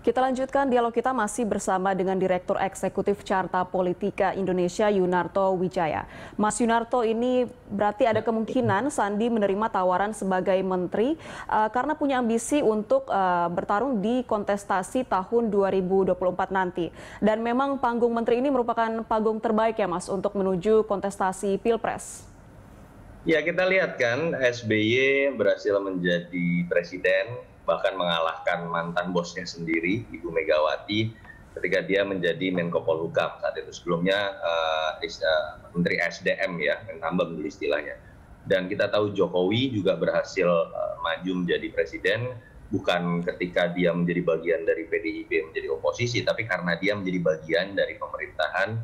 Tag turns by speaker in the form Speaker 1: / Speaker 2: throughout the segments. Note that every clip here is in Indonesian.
Speaker 1: Kita lanjutkan dialog kita masih bersama dengan Direktur Eksekutif Carta Politika Indonesia Yunarto Wijaya. Mas Yunarto, ini berarti ada kemungkinan Sandi menerima tawaran sebagai menteri karena punya ambisi untuk bertarung di kontestasi tahun 2024 nanti. Dan memang panggung menteri ini merupakan panggung terbaik ya Mas untuk menuju kontestasi Pilpres.
Speaker 2: Ya, kita lihat kan SBY berhasil menjadi presiden, bahkan mengalahkan mantan bosnya sendiri, Ibu Megawati, ketika dia menjadi Menko Polhukam saat itu. Sebelumnya Menteri SDM ya, Menambang dulu istilahnya. Dan kita tahu Jokowi juga berhasil maju menjadi presiden, bukan ketika dia menjadi bagian dari PDIP menjadi oposisi, tapi karena dia menjadi bagian dari pemerintahan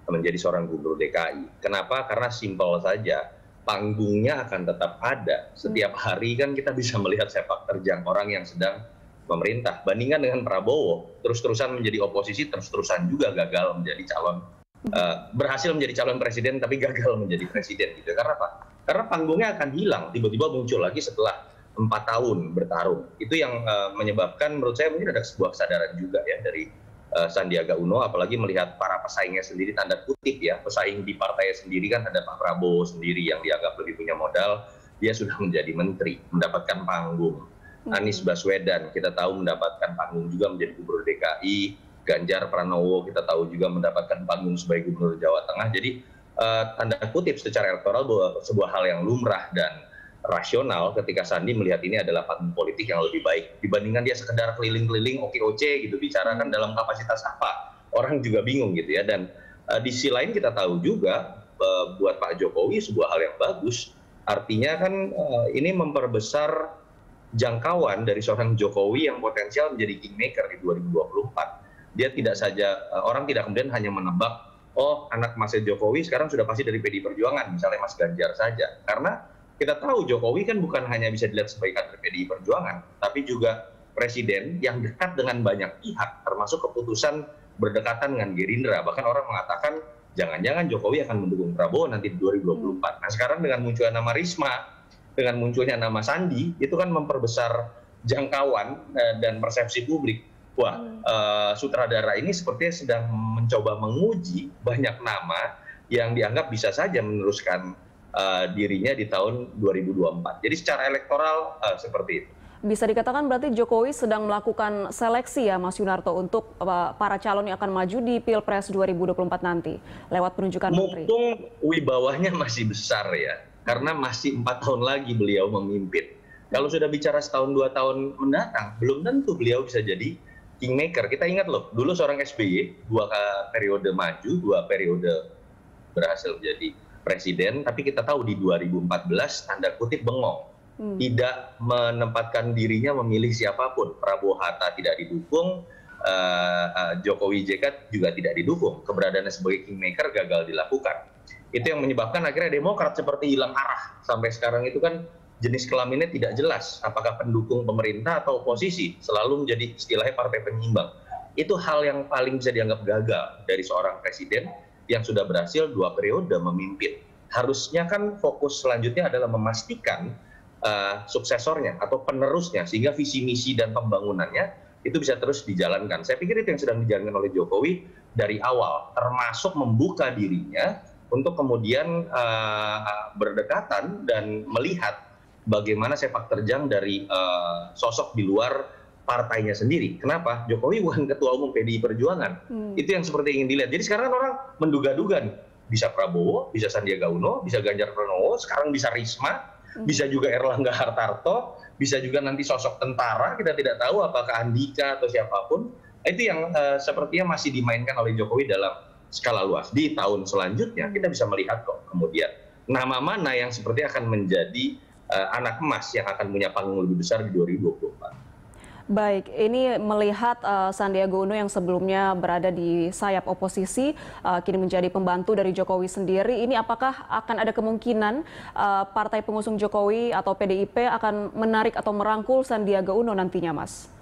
Speaker 2: menjadi seorang gubernur DKI. Kenapa? Karena simpel saja. Panggungnya akan tetap ada. Setiap hari kan kita bisa melihat sepak terjang orang yang sedang memerintah. Bandingkan dengan Prabowo, terus-terusan menjadi oposisi, terus-terusan juga gagal menjadi calon, berhasil menjadi calon presiden tapi gagal menjadi presiden gitu. Karena apa? Karena panggungnya akan hilang, tiba-tiba muncul lagi setelah 4 tahun bertarung. Itu yang menyebabkan menurut saya mungkin ada sebuah kesadaran juga ya dari Sandiaga Uno, apalagi melihat para pesaingnya sendiri, tanda kutip ya, pesaing di partainya sendiri kan ada Pak Prabowo sendiri yang dianggap lebih punya modal, dia sudah menjadi menteri, mendapatkan panggung. Anies Baswedan kita tahu mendapatkan panggung juga menjadi gubernur DKI, Ganjar Pranowo kita tahu juga mendapatkan panggung sebagai gubernur Jawa Tengah. Jadi tanda kutip secara elektoral bahwa sebuah hal yang lumrah dan rasional ketika Sandi melihat ini adalah panggung politik yang lebih baik dibandingkan dia sekedar keliling-keliling oke-oce gitu, bicara kan dalam kapasitas apa, orang juga bingung gitu ya. Dan di sisi lain kita tahu juga buat Pak Jokowi sebuah hal yang bagus, artinya kan ini memperbesar jangkauan dari seorang Jokowi yang potensial menjadi kingmaker di 2024. Dia tidak saja, orang tidak kemudian hanya menebak, oh anak Mas Jokowi sekarang sudah pasti dari PDI Perjuangan, misalnya Mas Ganjar saja, karena kita tahu Jokowi kan bukan hanya bisa dilihat sebagai kader PDI Perjuangan, tapi juga presiden yang dekat dengan banyak pihak, termasuk keputusan berdekatan dengan Gerindra. Bahkan orang mengatakan jangan-jangan Jokowi akan mendukung Prabowo nanti di 2024. Nah sekarang dengan munculnya nama Risma, dengan munculnya nama Sandi, itu kan memperbesar jangkauan dan persepsi publik. Wah, sutradara ini sepertinya sedang mencoba menguji banyak nama yang dianggap bisa saja meneruskan dirinya di tahun 2024. Jadi secara elektoral seperti itu.
Speaker 1: Bisa dikatakan berarti Jokowi sedang melakukan seleksi ya Mas Yunarto untuk para calon yang akan maju di Pilpres 2024 nanti lewat penunjukan menteri.
Speaker 2: Mumpung wibawanya masih besar ya, karena masih 4 tahun lagi beliau memimpin. Kalau sudah bicara setahun 2 tahun mendatang, belum tentu beliau bisa jadi kingmaker. Kita ingat loh, dulu seorang SBY 2 periode maju, 2 periode berhasil menjadi presiden, tapi kita tahu di 2014 tanda kutip bengong, tidak menempatkan dirinya memilih siapapun. Prabowo Hatta tidak didukung, Jokowi JK juga tidak didukung. Keberadaannya sebagai kingmaker gagal dilakukan. Itu yang menyebabkan akhirnya Demokrat seperti hilang arah. Sampai sekarang itu kan jenis kelaminnya tidak jelas, apakah pendukung pemerintah atau oposisi, selalu menjadi istilahnya partai penyimbang. Itu hal yang paling bisa dianggap gagal dari seorang presiden yang sudah berhasil 2 periode memimpin. Harusnya kan fokus selanjutnya adalah memastikan suksesornya atau penerusnya, sehingga visi misi dan pembangunannya itu bisa terus dijalankan. Saya pikir itu yang sedang dijalankan oleh Jokowi dari awal, termasuk membuka dirinya untuk kemudian berdekatan dan melihat bagaimana sepak terjang dari sosok di luar partainya sendiri. Kenapa? Jokowi bukan ketua umum PDI Perjuangan. Itu yang seperti ingin dilihat. Jadi sekarang kan orang menduga-duga nih. Bisa Prabowo, bisa Sandiaga Uno, bisa Ganjar Pranowo, sekarang bisa Risma, bisa juga Erlangga Hartarto, bisa juga nanti sosok tentara, kita tidak tahu apakah Andika atau siapapun. Itu yang sepertinya masih dimainkan oleh Jokowi dalam skala luas. Di tahun selanjutnya kita bisa melihat kok kemudian nama mana yang seperti akan menjadi anak emas yang akan punya panggung lebih besar di 2024.
Speaker 1: Baik, ini melihat Sandiaga Uno yang sebelumnya berada di sayap oposisi, kini menjadi pembantu dari Jokowi sendiri. Ini apakah akan ada kemungkinan partai pengusung Jokowi atau PDIP akan menarik atau merangkul Sandiaga Uno nantinya, Mas?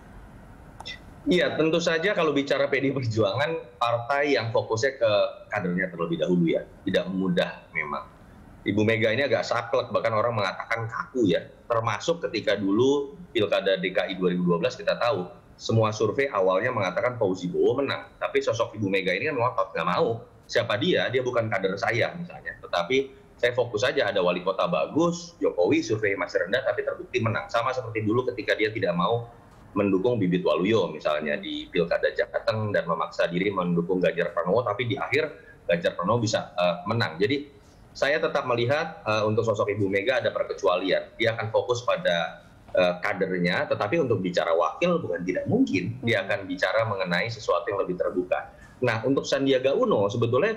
Speaker 2: Iya, tentu saja kalau bicara PDI Perjuangan, partai yang fokusnya ke kadernya terlebih dahulu ya, tidak mudah memang. Ibu Mega ini agak saklek, bahkan orang mengatakan kaku ya, termasuk ketika dulu Pilkada DKI 2012 kita tahu semua survei awalnya mengatakan Fauzi Bowo menang, tapi sosok Ibu Mega ini kan ngotot, nggak mau. Siapa dia? Dia bukan kader saya misalnya, tetapi saya fokus saja ada wali kota bagus, Jokowi survei masih rendah tapi terbukti menang. Sama seperti dulu ketika dia tidak mau mendukung Bibit Waluyo misalnya di Pilkada Jateng dan memaksa diri mendukung Ganjar Pranowo, tapi di akhir Ganjar Pranowo bisa menang. Jadi saya tetap melihat untuk sosok Ibu Mega ada perkecualian. Dia akan fokus pada kadernya, tetapi untuk bicara wakil bukan tidak mungkin. Dia akan bicara mengenai sesuatu yang lebih terbuka. Nah, untuk Sandiaga Uno sebetulnya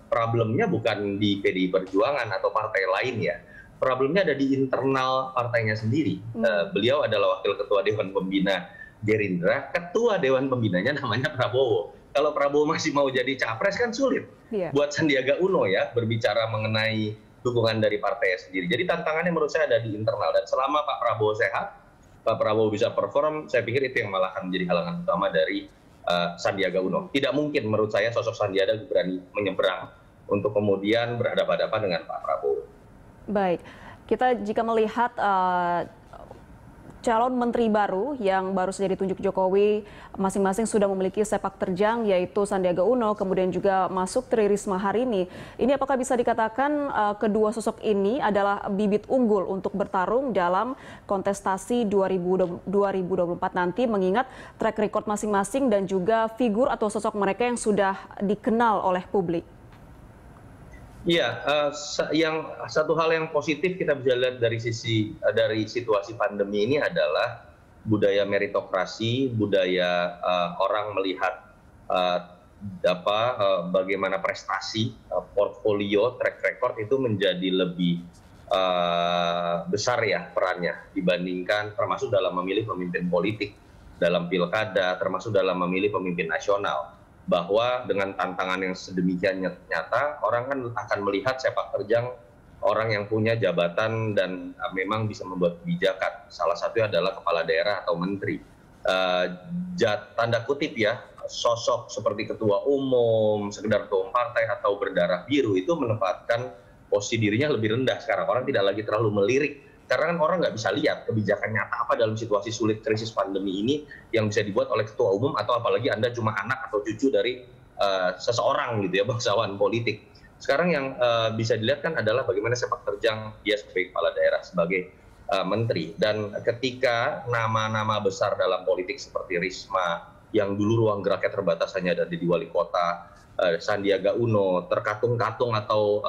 Speaker 2: problemnya bukan di PDI Perjuangan atau partai lain ya. Problemnya ada di internal partainya sendiri. Beliau adalah wakil ketua Dewan Pembina Gerindra, ketua Dewan Pembinanya namanya Prabowo. Kalau Prabowo masih mau jadi capres kan sulit buat Sandiaga Uno ya berbicara mengenai dukungan dari partainya sendiri. Jadi tantangannya menurut saya ada di internal, dan selama Pak Prabowo sehat, Pak Prabowo bisa perform, saya pikir itu yang malah akan menjadi halangan utama dari Sandiaga Uno. Tidak mungkin menurut saya sosok Sandiaga berani menyeberang untuk kemudian berhadapan-hadapan dengan Pak Prabowo.
Speaker 1: Baik, kita jika melihat calon menteri baru yang baru saja ditunjuk Jokowi, masing-masing sudah memiliki sepak terjang, yaitu Sandiaga Uno, kemudian juga masuk Tri Risma hari ini. Ini apakah bisa dikatakan kedua sosok ini adalah bibit unggul untuk bertarung dalam kontestasi 2024 nanti, mengingat track record masing-masing dan juga figur atau sosok mereka yang sudah dikenal oleh publik?
Speaker 2: Iya, yang satu hal yang positif kita bisa lihat dari situasi pandemi ini adalah budaya meritokrasi, budaya orang melihat bagaimana prestasi, portfolio, track record itu menjadi lebih besar ya perannya dibandingkan termasuk dalam memilih pemimpin politik dalam pilkada, termasuk dalam memilih pemimpin nasional. Bahwa dengan tantangan yang sedemikian nyata, orang kan akan melihat sepak terjang orang yang punya jabatan dan memang bisa membuat kebijakan. Salah satunya adalah kepala daerah atau menteri. Tanda kutip ya, sosok seperti ketua umum, sekedar ketua partai atau berdarah biru itu menempatkan posisi dirinya lebih rendah sekarang. Orang tidak lagi terlalu melirik. Karena kan orang nggak bisa lihat kebijakan nyata apa dalam situasi sulit krisis pandemi ini yang bisa dibuat oleh ketua umum, atau apalagi Anda cuma anak atau cucu dari seseorang gitu ya, bangsawan politik. Sekarang yang bisa dilihat kan adalah bagaimana sepak terjang dia sebagai kepala daerah, sebagai menteri. Dan ketika nama-nama besar dalam politik seperti Risma, yang dulu ruang geraknya terbatas hanya ada di wali kota, Sandiaga Uno terkatung-katung atau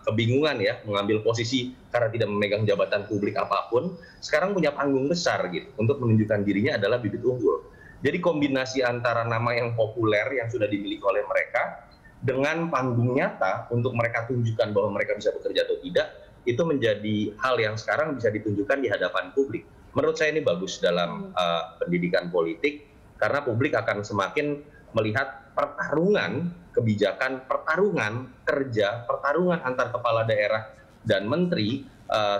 Speaker 2: kebingungan ya mengambil posisi karena tidak memegang jabatan publik apapun, sekarang punya panggung besar gitu untuk menunjukkan dirinya adalah bibit unggul. Jadi kombinasi antara nama yang populer yang sudah dimiliki oleh mereka dengan panggung nyata untuk mereka tunjukkan bahwa mereka bisa bekerja atau tidak, itu menjadi hal yang sekarang bisa ditunjukkan di hadapan publik. Menurut saya ini bagus dalam pendidikan politik, karena publik akan semakin melihat pertarungan kebijakan, pertarungan kerja, pertarungan antar kepala daerah dan menteri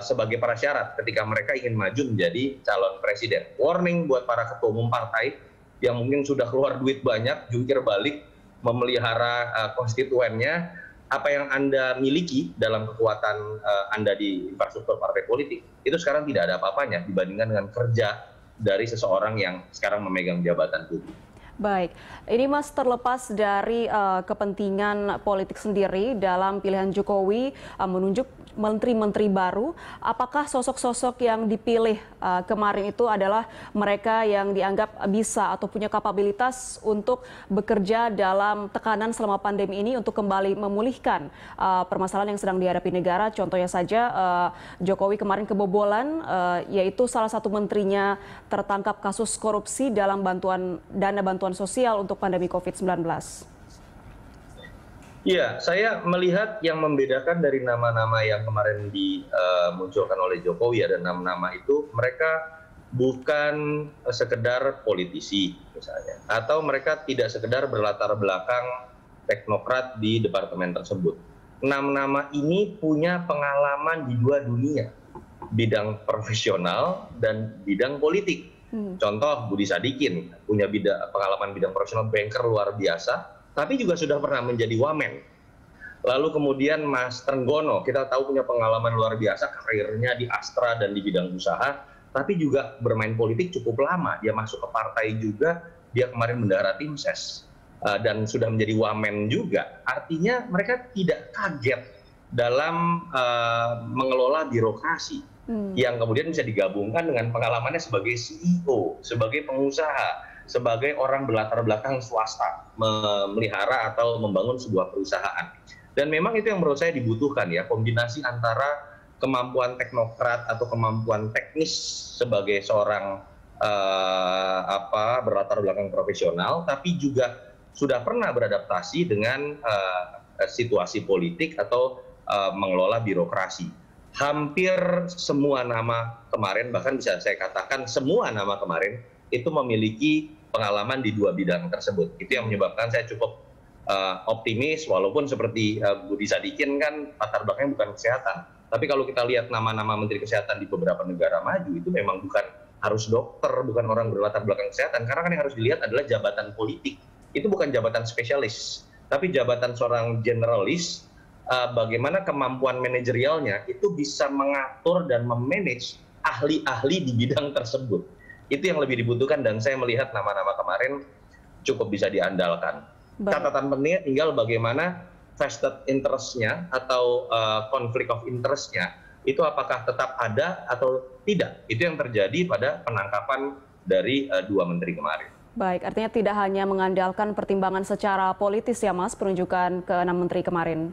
Speaker 2: sebagai prasyarat ketika mereka ingin maju menjadi calon presiden. Warning buat para ketua umum partai yang mungkin sudah keluar duit banyak, jungkir balik, memelihara konstituennya. Apa yang Anda miliki dalam kekuatan Anda di infrastruktur partai politik, itu sekarang tidak ada apa-apanya dibandingkan dengan kerja dari seseorang yang sekarang memegang jabatan publik.
Speaker 1: Baik, ini Mas, terlepas dari kepentingan politik sendiri dalam pilihan Jokowi menunjuk menteri-menteri baru, apakah sosok-sosok yang dipilih kemarin itu adalah mereka yang dianggap bisa atau punya kapabilitas untuk bekerja dalam tekanan selama pandemi ini untuk kembali memulihkan permasalahan yang sedang dihadapi negara? Contohnya saja Jokowi kemarin kebobolan, yaitu salah satu menterinya tertangkap kasus korupsi dalam dana bantuan sosial untuk pandemi COVID-19.
Speaker 2: Iya, saya melihat yang membedakan dari nama-nama yang kemarin dimunculkan oleh Jokowi, ada nama-nama itu mereka bukan sekedar politisi misalnya, atau mereka tidak sekedar berlatar belakang teknokrat di departemen tersebut. Nama-nama ini punya pengalaman di dua dunia, bidang profesional dan bidang politik. Contoh Budi Sadikin punya pengalaman bidang profesional, banker luar biasa, tapi juga sudah pernah menjadi wamen. Lalu kemudian Mas Trenggono, kita tahu punya pengalaman luar biasa, karirnya di Astra dan di bidang usaha, tapi juga bermain politik cukup lama. Dia masuk ke partai juga, dia kemarin bendahara tim ses, dan sudah menjadi wamen juga. Artinya mereka tidak kaget dalam mengelola birokrasi yang kemudian bisa digabungkan dengan pengalamannya sebagai CEO, sebagai pengusaha, sebagai orang berlatar belakang swasta, memelihara atau membangun sebuah perusahaan. Dan memang itu yang menurut saya dibutuhkan ya, kombinasi antara kemampuan teknokrat atau kemampuan teknis sebagai seorang berlatar belakang profesional, tapi juga sudah pernah beradaptasi dengan situasi politik atau mengelola birokrasi. Hampir semua nama kemarin, bahkan bisa saya katakan semua nama kemarin, itu memiliki pengalaman di dua bidang tersebut. Itu yang menyebabkan saya cukup optimis, walaupun seperti Budi Sadikin kan latar belakangnya bukan kesehatan. Tapi kalau kita lihat nama-nama Menteri Kesehatan di beberapa negara maju, itu memang bukan harus dokter, bukan orang berlatar belakang kesehatan. Karena kan yang harus dilihat adalah jabatan politik. Itu bukan jabatan spesialis, tapi jabatan seorang generalis, bagaimana kemampuan manajerialnya itu bisa mengatur dan memanage ahli-ahli di bidang tersebut. Itu yang lebih dibutuhkan, dan saya melihat nama-nama kemarin cukup bisa diandalkan. Catatan pentingnya tinggal bagaimana vested interest-nya atau konflik of interest-nya itu apakah tetap ada atau tidak. Itu yang terjadi pada penangkapan dari dua menteri kemarin.
Speaker 1: Baik, artinya tidak hanya mengandalkan pertimbangan secara politis ya Mas, penunjukan ke 6 menteri kemarin.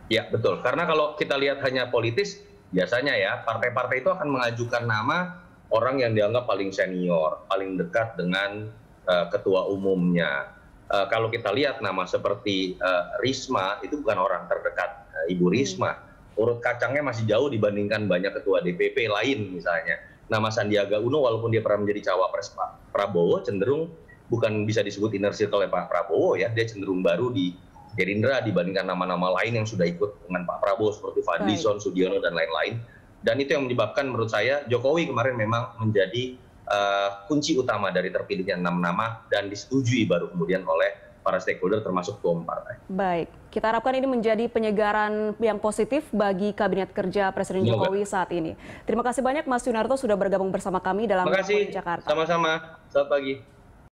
Speaker 2: Ya betul, karena kalau kita lihat hanya politis, biasanya ya partai-partai itu akan mengajukan nama orang yang dianggap paling senior, paling dekat dengan ketua umumnya. Kalau kita lihat nama seperti Risma, itu bukan orang terdekat Ibu Risma. Urut kacangnya masih jauh dibandingkan banyak ketua DPP lain misalnya. Nama Sandiaga Uno walaupun dia pernah menjadi cawapres Pak Prabowo, cenderung bukan bisa disebut inner circle oleh Pak Prabowo ya. Dia cenderung baru di Gerindra dibandingkan nama-nama lain yang sudah ikut dengan Pak Prabowo seperti Fadlizon, Sudiono, dan lain-lain. Dan itu yang menyebabkan menurut saya Jokowi kemarin memang menjadi kunci utama dari terpilihnya 6 nama dan disetujui baru kemudian oleh para stakeholder termasuk ketua umum partai.
Speaker 1: Baik, kita harapkan ini menjadi penyegaran yang positif bagi Kabinet Kerja Presiden Jokowi saat ini. Terima kasih banyak Mas Yunarto sudah bergabung bersama kami dalam
Speaker 2: Terima kasih,
Speaker 1: Jakarta.
Speaker 2: Sama-sama, selamat pagi.